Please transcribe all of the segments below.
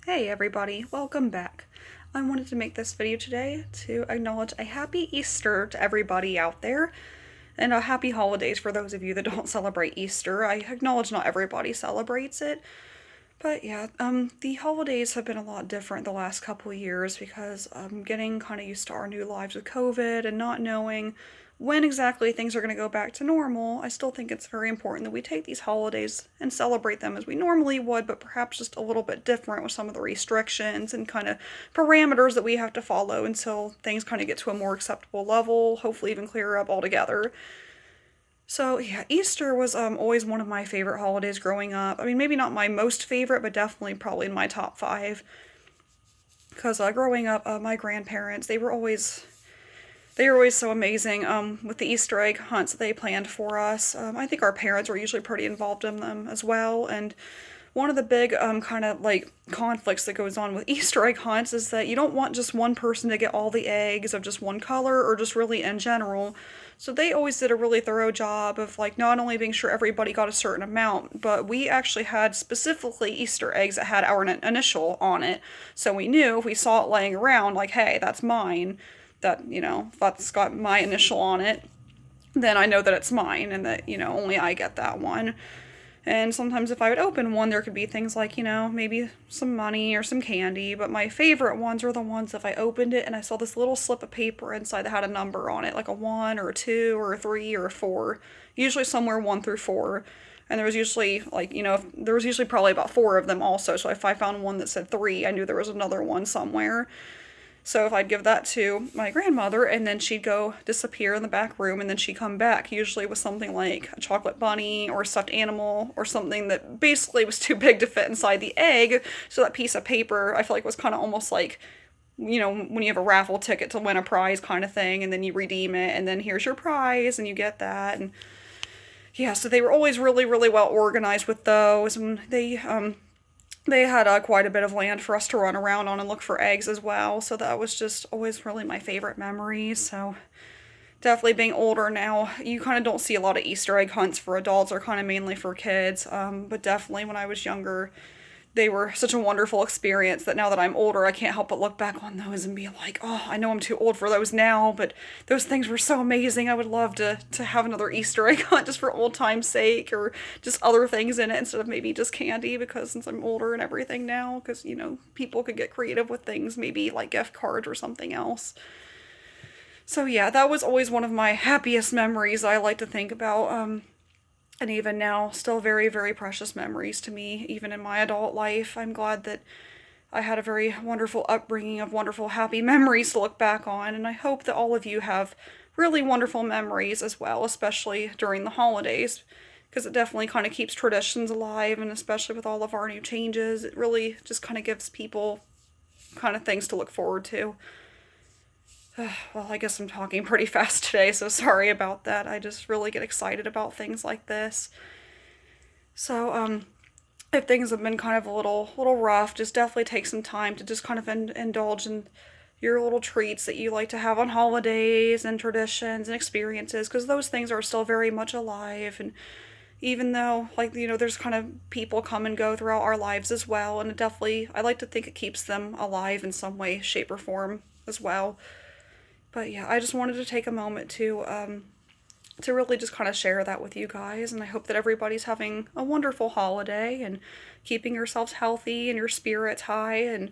Hey everybody, welcome back. I wanted to make this video today to acknowledge a happy Easter to everybody out there and a happy holidays for those of you that don't celebrate Easter. I acknowledge not everybody celebrates it, but yeah, the holidays have been a lot different the last couple of years because I'm getting kind of used to our new lives with COVID and not knowing when exactly things are going to go back to normal. I still think it's very important that we take these holidays and celebrate them as we normally would, but perhaps just a little bit different with some of the restrictions and kind of parameters that we have to follow until things kind of get to a more acceptable level, hopefully even clear up altogether. So yeah, Easter was always one of my favorite holidays growing up. I mean, maybe not my most favorite, but definitely probably in my top five. Because growing up, my grandparents they were always so amazing with the Easter egg hunts that they planned for us. I think our parents were usually pretty involved in them as well. And one of the big kind of like conflicts that goes on with Easter egg hunts is that you don't want just one person to get all the eggs of just one color or just really in general. So they always did a really thorough job of like not only being sure everybody got a certain amount, but we actually had specifically Easter eggs that had our initial on it. So we knew if we saw it laying around, like, hey, that's mine, that, that's got my initial on it, then I know that it's mine and that, only I get that one. And sometimes if I would open one, there could be things like, maybe some money or some candy. But my favorite ones are the ones if I opened it and I saw this little slip of paper inside that had a number on it, like a 1 or a 2 or a 3 or a 4, usually somewhere 1 through 4. And there was usually, like, there was usually probably about 4 of them also. So if I found one that said 3, I knew there was another one somewhere. So if I'd give that to my grandmother, and then she'd go disappear in the back room, and then she'd come back, usually with something like a chocolate bunny or a stuffed animal or something that basically was too big to fit inside the egg. So that piece of paper, I feel like, was kind of almost like, when you have a raffle ticket to win a prize kind of thing, and then you redeem it, and then here's your prize, and you get that. And yeah, so they were always really, really well organized with those, and they had quite a bit of land for us to run around on and look for eggs as well, so that was just always really my favorite memories. So definitely being older now, you kind of don't see a lot of Easter egg hunts for adults, or kind of mainly for kids, but definitely when I was younger, they were such a wonderful experience that now that I'm older, I can't help but look back on those and be like, oh, I know I'm too old for those now, but those things were so amazing. I would love to have another Easter egg hunt just for old time's sake, or just other things in it instead of maybe just candy, because since I'm older and everything now, because, people could get creative with things, maybe like gift cards or something else. So yeah, that was always one of my happiest memories I like to think about. And even now, still very, very precious memories to me, even in my adult life. I'm glad that I had a very wonderful upbringing of wonderful, happy memories to look back on, and I hope that all of you have really wonderful memories as well, especially during the holidays, because it definitely kind of keeps traditions alive, and especially with all of our new changes, it really just kind of gives people kind of things to look forward to. Well, I guess I'm talking pretty fast today, so sorry about that. I just really get excited about things like this. So, if things have been kind of a little rough, just definitely take some time to just kind of indulge in your little treats that you like to have on holidays and traditions and experiences, because those things are still very much alive. And even though, like, there's kind of people come and go throughout our lives as well, and it definitely, I like to think it keeps them alive in some way, shape, or form as well. But yeah, I just wanted to take a moment to really just kind of share that with you guys, and I hope that everybody's having a wonderful holiday and keeping yourselves healthy and your spirits high, and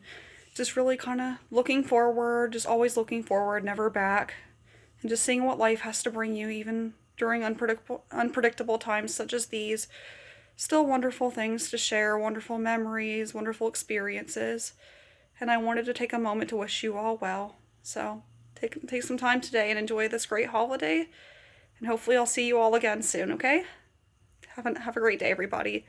just really kind of looking forward, just always looking forward, never back, and just seeing what life has to bring you, even during unpredictable times such as these. Still wonderful things to share, wonderful memories, wonderful experiences, and I wanted to take a moment to wish you all well. So take some time today and enjoy this great holiday, and hopefully I'll see you all again soon, okay? Have a great day, everybody.